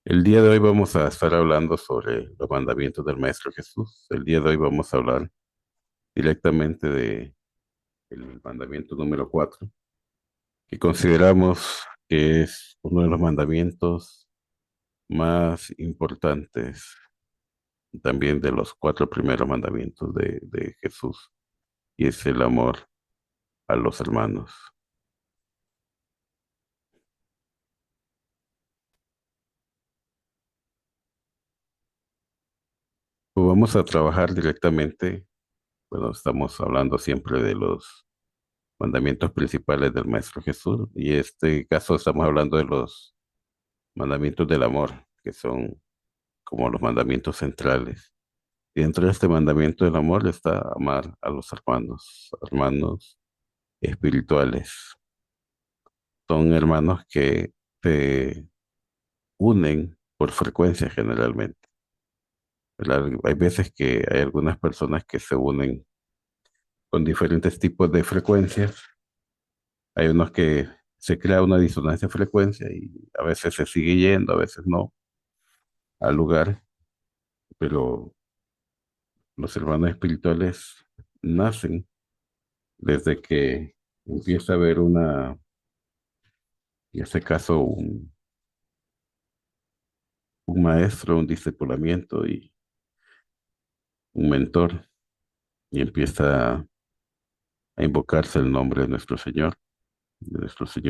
El día de hoy vamos a estar hablando sobre los mandamientos del Maestro Jesús. El día de hoy vamos a hablar directamente de el mandamiento número 4, que consideramos que es uno de los mandamientos más importantes, también de los cuatro primeros mandamientos de Jesús, y es el amor a los hermanos. Pues vamos a trabajar directamente, bueno, estamos hablando siempre de los mandamientos principales del Maestro Jesús, y en este caso estamos hablando de los mandamientos del amor, que son como los mandamientos centrales. Y dentro de este mandamiento del amor está amar a los hermanos, hermanos espirituales. Son hermanos que te unen por frecuencia generalmente, ¿verdad? Hay veces que hay algunas personas que se unen con diferentes tipos de frecuencias. Hay unos que se crea una disonancia de frecuencia y a veces se sigue yendo, a veces no, al lugar, pero los hermanos espirituales nacen desde que empieza a haber en este caso, un maestro, un discipulamiento y un mentor, y empieza a invocarse el nombre de nuestro Señor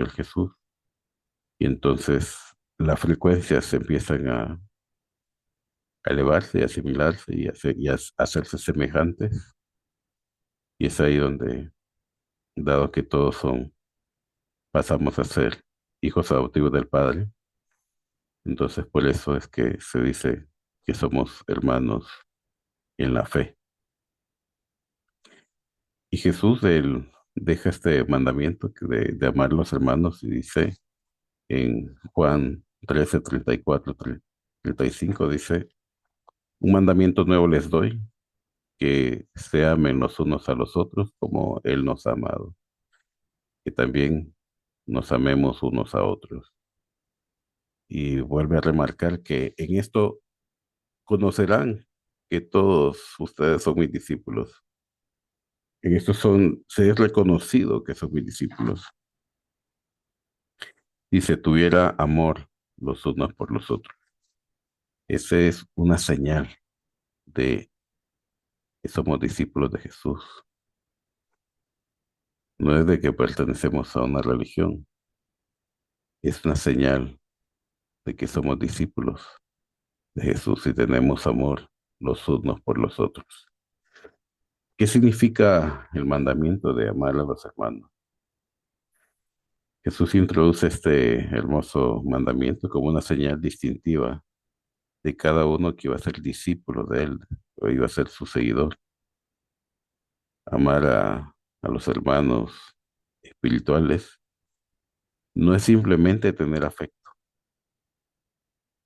Jesús, y entonces las frecuencias se empiezan a elevarse y asimilarse y a hacerse semejantes, y es ahí donde, dado que todos pasamos a ser hijos adoptivos del Padre. Entonces, por eso es que se dice que somos hermanos en la fe. Y Jesús, él deja este mandamiento de amar a los hermanos, y dice en Juan 13, 34, 35, dice: un mandamiento nuevo les doy, que se amen los unos a los otros como Él nos ha amado, que también nos amemos unos a otros. Y vuelve a remarcar que en esto conocerán que todos ustedes son mis discípulos. En esto se es reconocido que son mis discípulos, y se tuviera amor los unos por los otros. Esa es una señal de que somos discípulos de Jesús. No es de que pertenecemos a una religión, es una señal de que somos discípulos de Jesús y tenemos amor los unos por los otros. ¿Qué significa el mandamiento de amar a los hermanos? Jesús introduce este hermoso mandamiento como una señal distintiva de cada uno que iba a ser discípulo de él o iba a ser su seguidor. Amar a los hermanos espirituales no es simplemente tener afecto,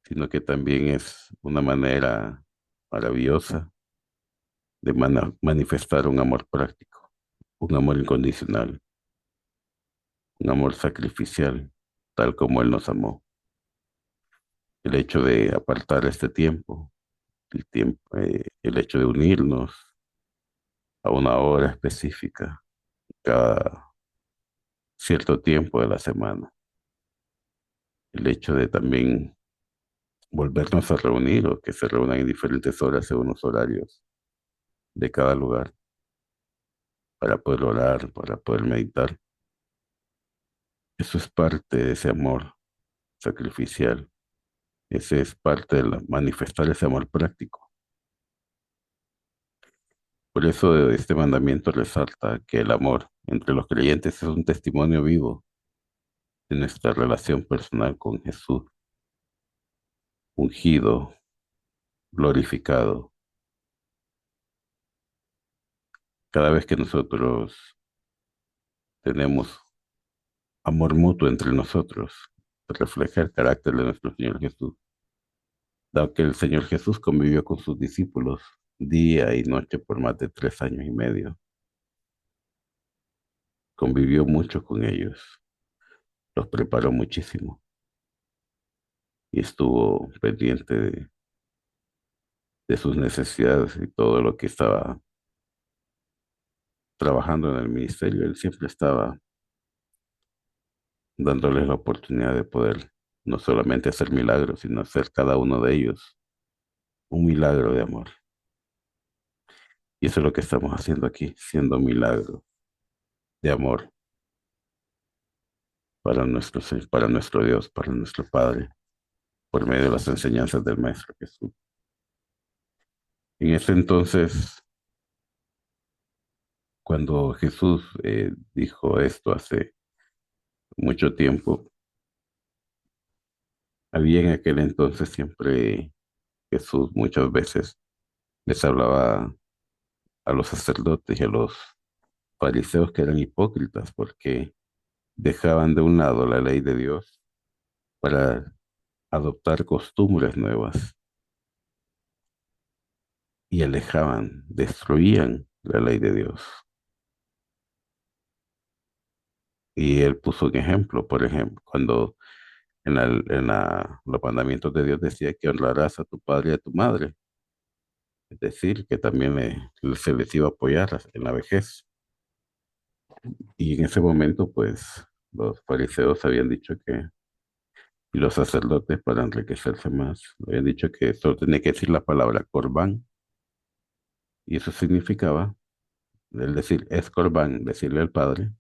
sino que también es una manera maravillosa de manifestar un amor práctico, un amor incondicional, un amor sacrificial, tal como Él nos amó. El hecho de apartar este tiempo, el hecho de unirnos a una hora específica cada cierto tiempo de la semana, el hecho de también volvernos a reunir o que se reúnan en diferentes horas en unos horarios de cada lugar para poder orar, para poder meditar. Eso es parte de ese amor sacrificial. Ese es parte de manifestar ese amor práctico. Por eso este mandamiento resalta que el amor entre los creyentes es un testimonio vivo de nuestra relación personal con Jesús, ungido, glorificado. Cada vez que nosotros tenemos amor mutuo entre nosotros, refleja el carácter de nuestro Señor Jesús. Dado que el Señor Jesús convivió con sus discípulos día y noche por más de 3 años y medio, convivió mucho con ellos, los preparó muchísimo. y estuvo pendiente de sus necesidades y todo lo que estaba trabajando en el ministerio. Él siempre estaba dándoles la oportunidad de poder no solamente hacer milagros, sino hacer cada uno de ellos un milagro de amor. Y eso es lo que estamos haciendo aquí, siendo un milagro de amor para nuestro Dios, para nuestro Padre, por medio de las enseñanzas del Maestro Jesús. En ese entonces, cuando Jesús dijo esto hace mucho tiempo, había en aquel entonces siempre Jesús muchas veces les hablaba a los sacerdotes y a los fariseos que eran hipócritas porque dejaban de un lado la ley de Dios para adoptar costumbres nuevas y alejaban, destruían la ley de Dios. Y él puso un ejemplo, por ejemplo, cuando los mandamientos de Dios decía que honrarás a tu padre y a tu madre, es decir, que también se les iba a apoyar en la vejez. Y en ese momento, pues, los fariseos habían dicho que, y los sacerdotes, para enriquecerse más, habían dicho que solo tenía que decir la palabra corbán, y eso significaba, el decir es corbán, decirle al padre,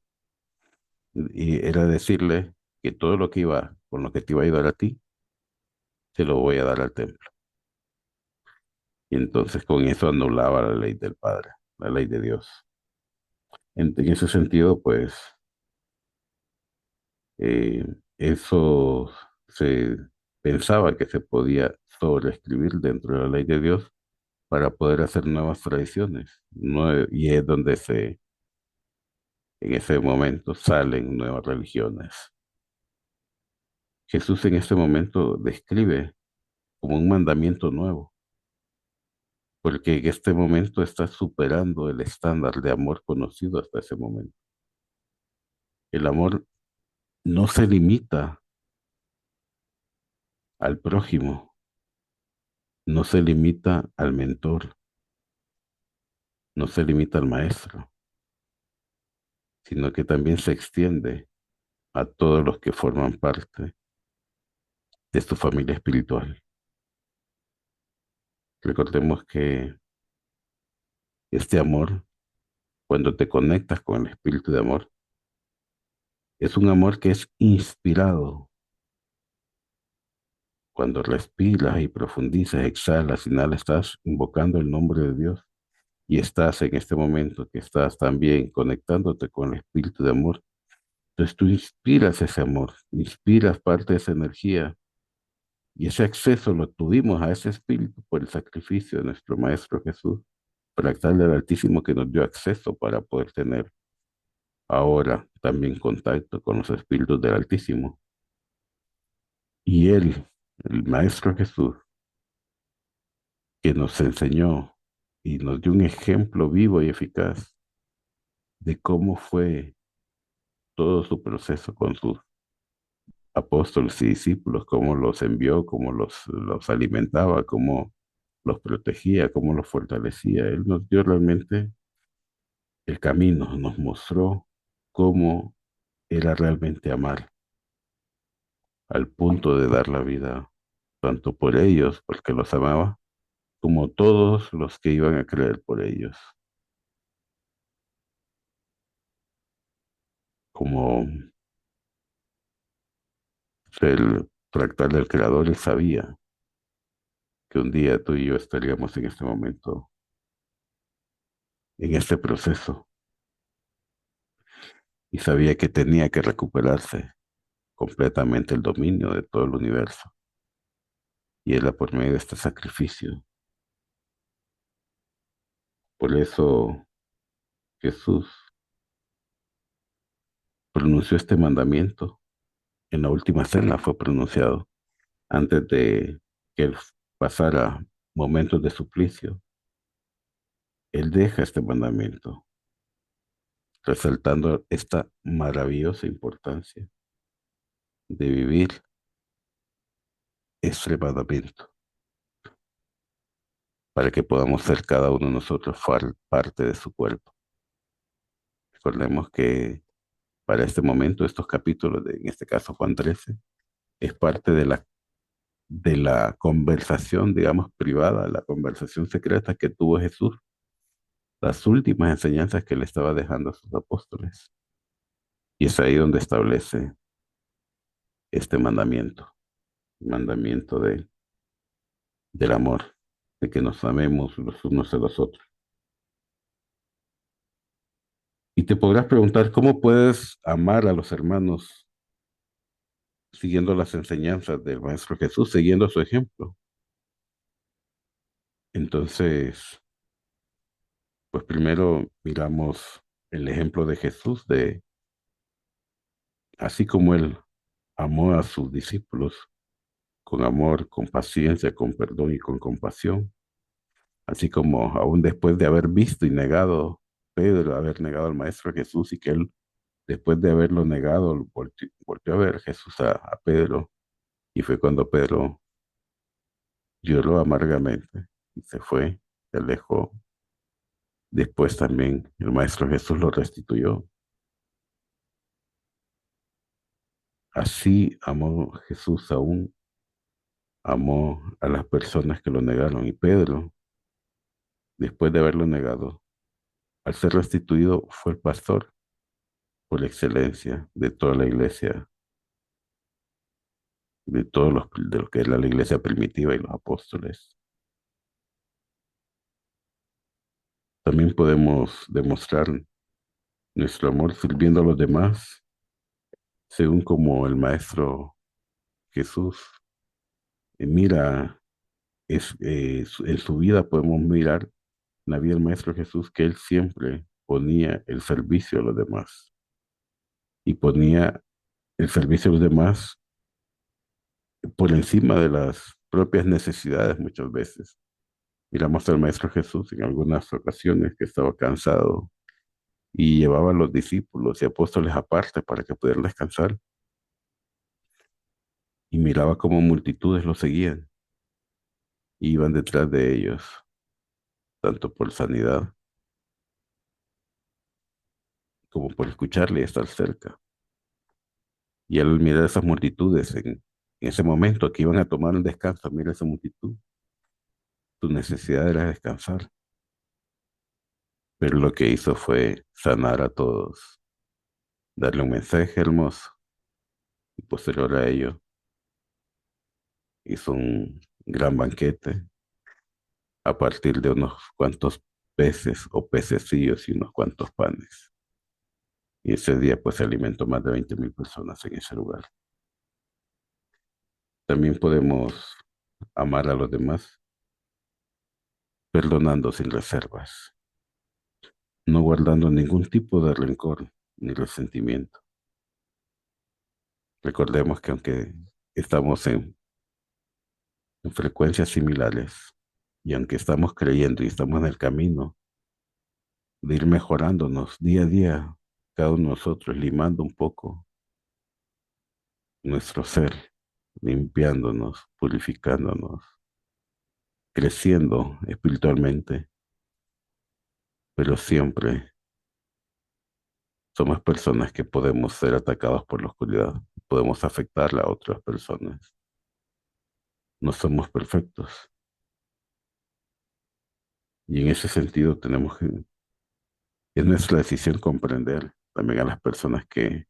y era decirle que todo lo que iba, con lo que te iba a ayudar a ti, te lo voy a dar al templo. Y entonces con eso anulaba la ley del Padre, la ley de Dios. En ese sentido, pues, eh, eso se pensaba que se podía sobreescribir dentro de la ley de Dios para poder hacer nuevas tradiciones. Y es donde en ese momento salen nuevas religiones. Jesús en este momento describe como un mandamiento nuevo, porque en este momento está superando el estándar de amor conocido hasta ese momento. El amor no se limita al prójimo, no se limita al mentor, no se limita al maestro, sino que también se extiende a todos los que forman parte de su familia espiritual. Recordemos que este amor, cuando te conectas con el espíritu de amor, es un amor que es inspirado. Cuando respiras y profundizas, exhalas, inhalas, estás invocando el nombre de Dios y estás en este momento que estás también conectándote con el espíritu de amor. Entonces tú inspiras ese amor, inspiras parte de esa energía y ese acceso lo tuvimos a ese espíritu por el sacrificio de nuestro Maestro Jesús, fractal del Altísimo que nos dio acceso para poder tener ahora también contacto con los espíritus del Altísimo. Y Él, el Maestro Jesús, que nos enseñó y nos dio un ejemplo vivo y eficaz de cómo fue todo su proceso con sus apóstoles y discípulos, cómo los envió, cómo los alimentaba, cómo los protegía, cómo los fortalecía. Él nos dio realmente el camino, nos mostró cómo era realmente amar, al punto de dar la vida, tanto por ellos, porque los amaba, como todos los que iban a creer por ellos. Como el fractal del Creador, él sabía que un día tú y yo estaríamos en este momento, en este proceso, y sabía que tenía que recuperarse completamente el dominio de todo el universo. Y era por medio de este sacrificio. Por eso Jesús pronunció este mandamiento. En la última cena fue pronunciado antes de que él pasara momentos de suplicio. Él deja este mandamiento, resaltando esta maravillosa importancia de vivir extremadamente, para que podamos ser cada uno de nosotros parte de su cuerpo. Recordemos que para este momento, estos capítulos, en este caso Juan 13, es parte de la conversación, digamos, privada, la conversación secreta que tuvo Jesús, las últimas enseñanzas que le estaba dejando a sus apóstoles. Y es ahí donde establece este mandamiento, el mandamiento del amor, de que nos amemos los unos a los otros. Y te podrás preguntar, ¿cómo puedes amar a los hermanos siguiendo las enseñanzas del Maestro Jesús, siguiendo su ejemplo? Entonces, pues primero miramos el ejemplo de Jesús, de así como él amó a sus discípulos con amor, con paciencia, con perdón y con compasión, así como aún después de haber visto y negado Pedro, haber negado al Maestro Jesús y que él, después de haberlo negado, volteó a ver Jesús a Pedro y fue cuando Pedro lloró amargamente y se fue, se alejó. Después también el Maestro Jesús lo restituyó. Así amó Jesús aún, amó a las personas que lo negaron. Y Pedro, después de haberlo negado, al ser restituido, fue el pastor por excelencia de toda la iglesia, de lo que era la iglesia primitiva y los apóstoles. También podemos demostrar nuestro amor sirviendo a los demás, según como el Maestro Jesús mira, en su vida podemos mirar en la vida del Maestro Jesús que él siempre ponía el servicio a los demás y ponía el servicio a los demás por encima de las propias necesidades muchas veces. Miramos al Maestro Jesús en algunas ocasiones que estaba cansado y llevaba a los discípulos y apóstoles aparte para que pudieran descansar y miraba cómo multitudes lo seguían y iban detrás de ellos, tanto por sanidad como por escucharle y estar cerca. Y al mirar esas multitudes en ese momento que iban a tomar un descanso, mira esa multitud, tu necesidad era descansar, pero lo que hizo fue sanar a todos, darle un mensaje hermoso y posterior a ello hizo un gran banquete a partir de unos cuantos peces o pececillos y unos cuantos panes. Y ese día pues se alimentó más de 20.000 personas en ese lugar. También podemos amar a los demás perdonando sin reservas, no guardando ningún tipo de rencor ni resentimiento. Recordemos que aunque estamos en frecuencias similares y aunque estamos creyendo y estamos en el camino de ir mejorándonos día a día, cada uno de nosotros limando un poco nuestro ser, limpiándonos, purificándonos, creciendo espiritualmente, pero siempre somos personas que podemos ser atacados por la oscuridad, podemos afectar a otras personas. No somos perfectos y en ese sentido es nuestra decisión comprender también a las personas que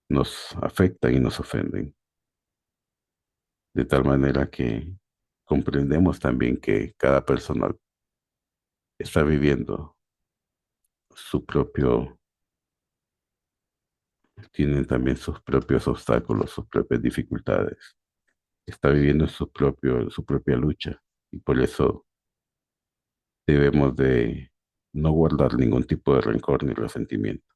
nos afectan y nos ofenden, de tal manera que comprendemos también que cada persona está viviendo su propio, tienen también sus propios obstáculos, sus propias dificultades, está viviendo su propia lucha y por eso debemos de no guardar ningún tipo de rencor ni resentimiento.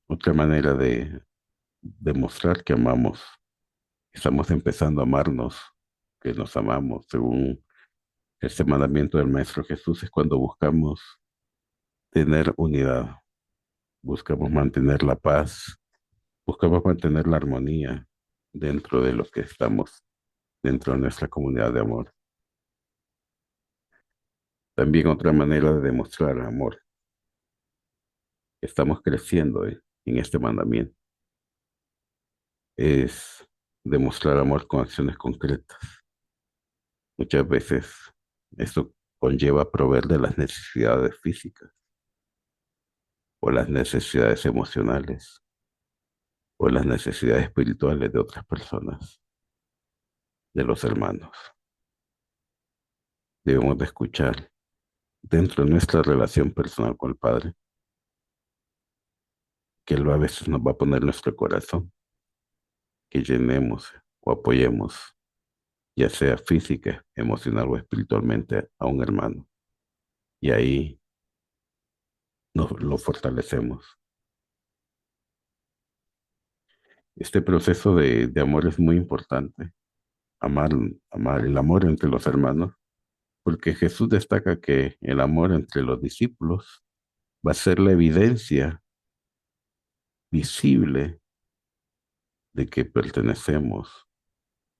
Otra manera de demostrar que amamos, estamos empezando a amarnos, que nos amamos, según este mandamiento del Maestro Jesús, es cuando buscamos tener unidad, buscamos mantener la paz, buscamos mantener la armonía, dentro de lo que estamos, dentro de nuestra comunidad de amor. También otra manera de demostrar amor. Estamos creciendo en este mandamiento. Es demostrar amor con acciones concretas. Muchas veces esto conlleva proveer de las necesidades físicas o las necesidades emocionales o las necesidades espirituales de otras personas, de los hermanos. Debemos de escuchar dentro de nuestra relación personal con el Padre, que Él a veces nos va a poner nuestro corazón, que llenemos o apoyemos, ya sea física, emocional o espiritualmente, a un hermano. Y ahí nos lo fortalecemos. Este proceso de amor es muy importante. Amar, amar el amor entre los hermanos, porque Jesús destaca que el amor entre los discípulos va a ser la evidencia visible de que pertenecemos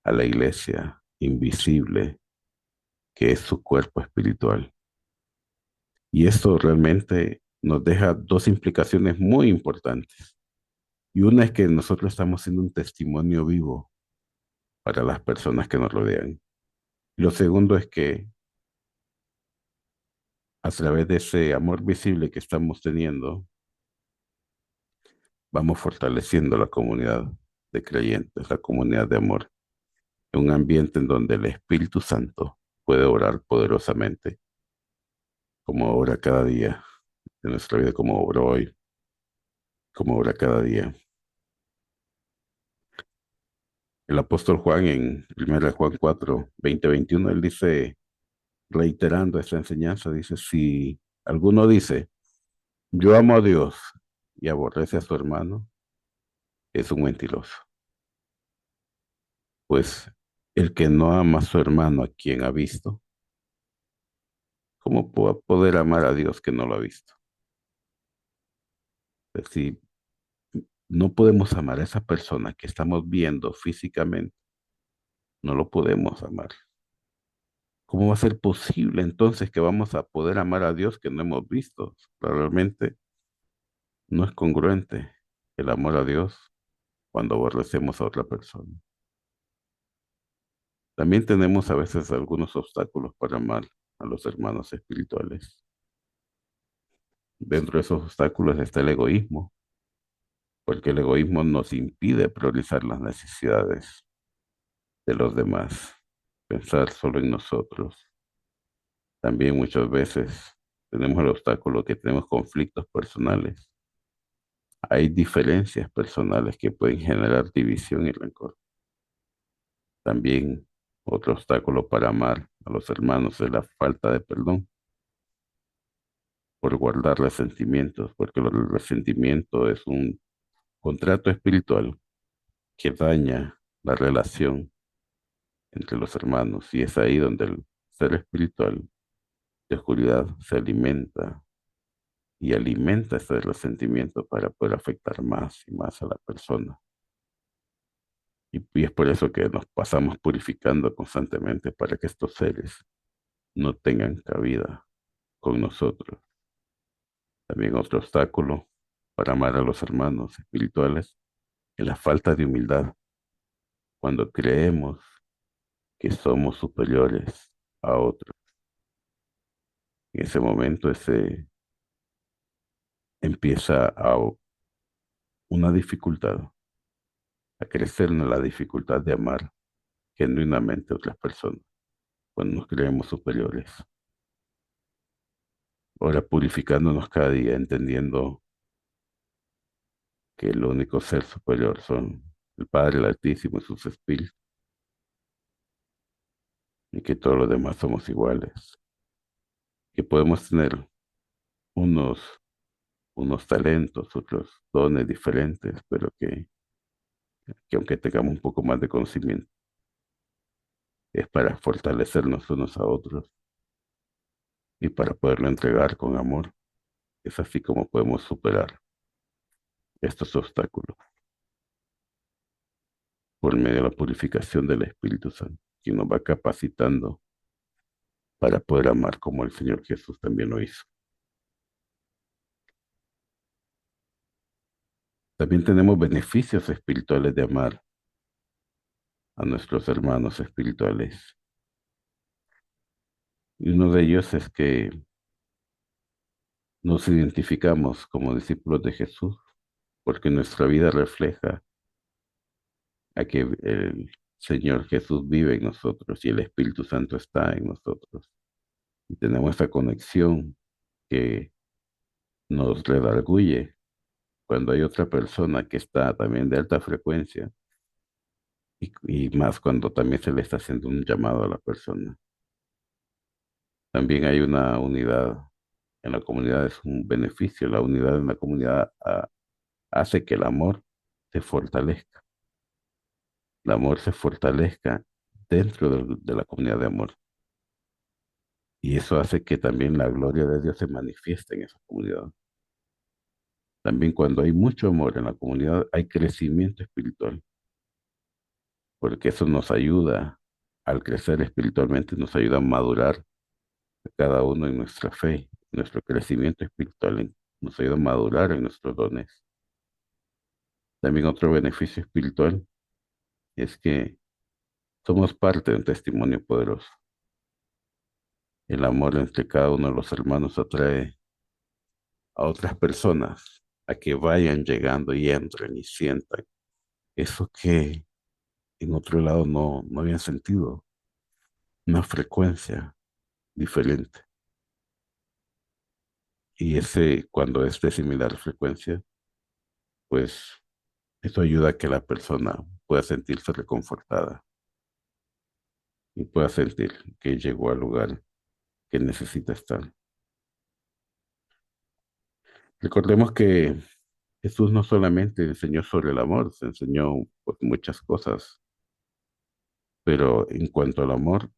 a la iglesia invisible, que es su cuerpo espiritual. Y esto realmente nos deja dos implicaciones muy importantes. Y una es que nosotros estamos siendo un testimonio vivo para las personas que nos rodean. Lo segundo es que a través de ese amor visible que estamos teniendo, vamos fortaleciendo la comunidad de creyentes, la comunidad de amor, en un ambiente en donde el Espíritu Santo puede orar poderosamente, como obra cada día de nuestra vida, como obró hoy, como obra cada día. El apóstol Juan en 1 Juan 4, 20, 21, él dice, reiterando esta enseñanza, dice, si alguno dice, yo amo a Dios y aborrece a su hermano, es un mentiroso. Pues el que no ama a su hermano a quien ha visto, ¿cómo puede poder amar a Dios que no lo ha visto? Es decir, no podemos amar a esa persona que estamos viendo físicamente, no lo podemos amar. ¿Cómo va a ser posible entonces que vamos a poder amar a Dios que no hemos visto? Realmente no es congruente el amor a Dios cuando aborrecemos a otra persona. También tenemos a veces algunos obstáculos para amar a los hermanos espirituales. Dentro de esos obstáculos está el egoísmo, porque el egoísmo nos impide priorizar las necesidades de los demás, pensar solo en nosotros. También muchas veces tenemos el obstáculo que tenemos conflictos personales. Hay diferencias personales que pueden generar división y rencor. También otro obstáculo para amar a los hermanos es la falta de perdón por guardar resentimientos, porque el resentimiento es un contrato espiritual que daña la relación entre los hermanos y es ahí donde el ser espiritual de oscuridad se alimenta y alimenta ese resentimiento para poder afectar más y más a la persona. Y es por eso que nos pasamos purificando constantemente para que estos seres no tengan cabida con nosotros. También otro obstáculo para amar a los hermanos espirituales es la falta de humildad. Cuando creemos que somos superiores a otros, en ese momento empieza una dificultad, a crecer en la dificultad de amar genuinamente a otras personas cuando nos creemos superiores. Ahora purificándonos cada día, entendiendo que el único ser superior son el Padre, el Altísimo y sus espíritus, y que todos los demás somos iguales, que podemos tener unos, unos talentos, otros dones diferentes, pero que aunque tengamos un poco más de conocimiento, es para fortalecernos unos a otros y para poderlo entregar con amor. Es así como podemos superar estos obstáculos. por medio de la purificación del Espíritu Santo, que nos va capacitando para poder amar como el Señor Jesús también lo hizo. También tenemos beneficios espirituales de amar a nuestros hermanos espirituales. Y uno de ellos es que nos identificamos como discípulos de Jesús, porque nuestra vida refleja a que el Señor Jesús vive en nosotros y el Espíritu Santo está en nosotros. Y tenemos esa conexión que nos redarguye cuando hay otra persona que está también de alta frecuencia y más cuando también se le está haciendo un llamado a la persona. También hay una unidad en la comunidad, es un beneficio. La unidad en la comunidad hace que el amor se fortalezca. El amor se fortalezca dentro de la comunidad de amor. Y eso hace que también la gloria de Dios se manifieste en esa comunidad. También cuando hay mucho amor en la comunidad, hay crecimiento espiritual, porque eso nos ayuda al crecer espiritualmente, nos ayuda a madurar cada uno en nuestra fe, nuestro crecimiento espiritual, nos ayuda a madurar en nuestros dones. También otro beneficio espiritual es que somos parte de un testimonio poderoso. El amor entre cada uno de los hermanos atrae a otras personas a que vayan llegando y entren y sientan eso que en otro lado no habían sentido, una frecuencia diferente. Y ese, cuando es de similar frecuencia, pues eso ayuda a que la persona pueda sentirse reconfortada y pueda sentir que llegó al lugar que necesita estar. Recordemos que Jesús no solamente enseñó sobre el amor, se enseñó pues, muchas cosas, pero en cuanto al amor,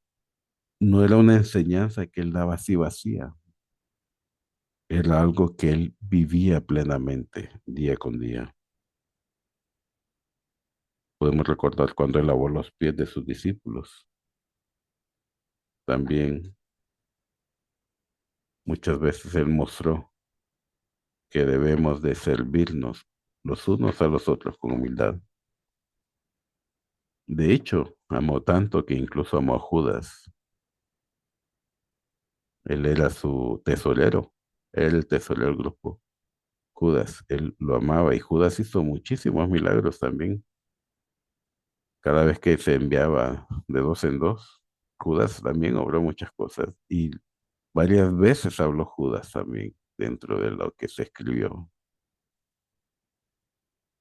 no era una enseñanza que él daba así vacía, era algo que él vivía plenamente día con día. Podemos recordar cuando él lavó los pies de sus discípulos. También muchas veces él mostró que debemos de servirnos los unos a los otros con humildad. De hecho, amó tanto que incluso amó a Judas. Él era su tesorero, era el tesorero del grupo. Judas, él lo amaba y Judas hizo muchísimos milagros también. Cada vez que se enviaba de dos en dos, Judas también obró muchas cosas y varias veces habló Judas también dentro de lo que se escribió.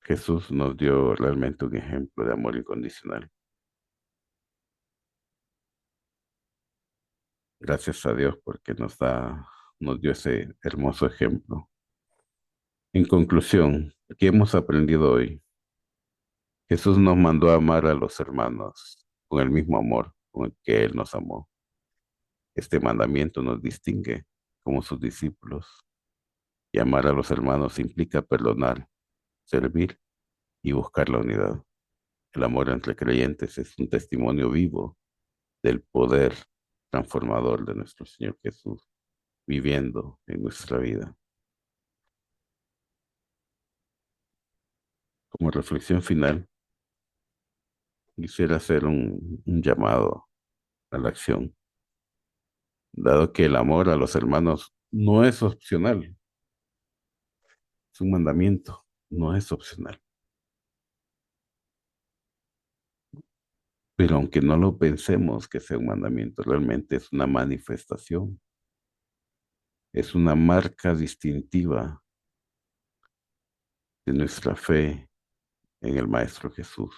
Jesús nos dio realmente un ejemplo de amor incondicional. Gracias a Dios porque nos dio ese hermoso ejemplo. En conclusión, ¿qué hemos aprendido hoy? Jesús nos mandó a amar a los hermanos con el mismo amor con el que Él nos amó. Este mandamiento nos distingue como sus discípulos y amar a los hermanos implica perdonar, servir y buscar la unidad. El amor entre creyentes es un testimonio vivo del poder transformador de nuestro Señor Jesús viviendo en nuestra vida. Como reflexión final, quisiera hacer un llamado a la acción, dado que el amor a los hermanos no es opcional, es un mandamiento, no es opcional. Pero aunque no lo pensemos que sea un mandamiento, realmente es una manifestación, es una marca distintiva de nuestra fe en el Maestro Jesús.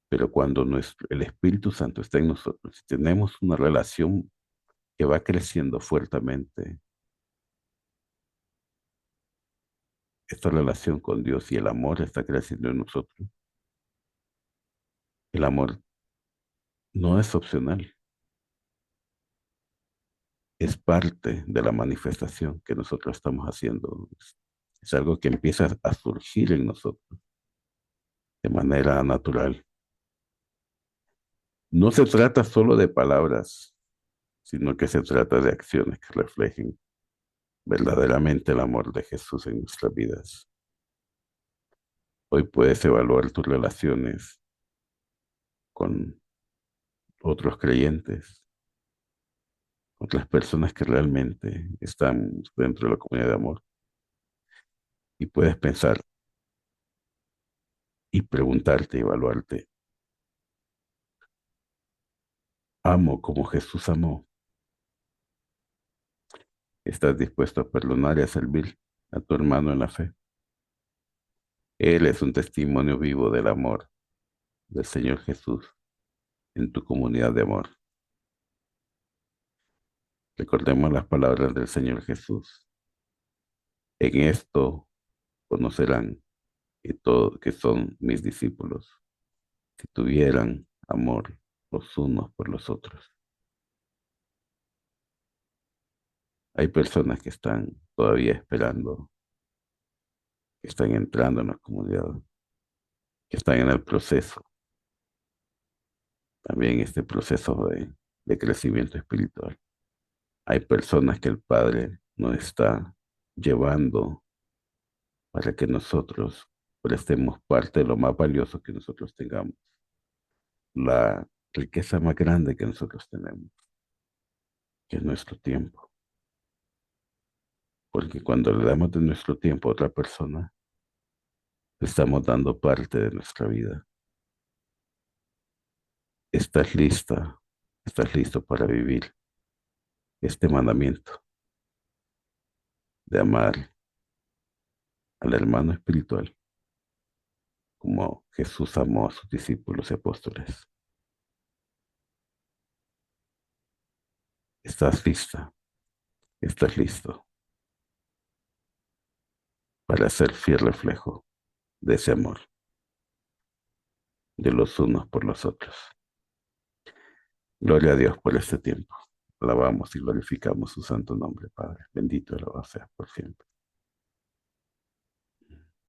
Pero cuando el Espíritu Santo está en nosotros, si tenemos una relación que va creciendo fuertemente, esta relación con Dios y el amor está creciendo en nosotros, el amor no es opcional, es parte de la manifestación que nosotros estamos haciendo. Es algo que empieza a surgir en nosotros. de manera natural. No se trata solo de palabras, sino que se trata de acciones que reflejen verdaderamente el amor de Jesús en nuestras vidas. Hoy puedes evaluar tus relaciones con otros creyentes, otras personas que realmente están dentro de la comunidad de amor, y puedes pensar y preguntarte, evaluarte, ¿amo como Jesús amó? ¿Estás dispuesto a perdonar y a servir a tu hermano en la fe? Él es un testimonio vivo del amor del Señor Jesús en tu comunidad de amor. Recordemos las palabras del Señor Jesús. En esto conocerán que son mis discípulos, si tuvieran amor los unos por los otros. Hay personas que están todavía esperando, que están entrando en la comunidad, que están en el proceso, también este proceso de crecimiento espiritual. Hay personas que el Padre nos está llevando para que nosotros prestemos parte de lo más valioso que nosotros tengamos, la riqueza más grande que nosotros tenemos, que es nuestro tiempo. Porque cuando le damos de nuestro tiempo a otra persona, le estamos dando parte de nuestra vida. ¿Estás lista? ¿Estás listo para vivir este mandamiento de amar al hermano espiritual como Jesús amó a sus discípulos y apóstoles? ¿Estás lista? ¿Estás listo para ser fiel reflejo de ese amor de los unos por los otros? Gloria a Dios por este tiempo. Alabamos y glorificamos su santo nombre, Padre. Bendito y alabado sea por siempre.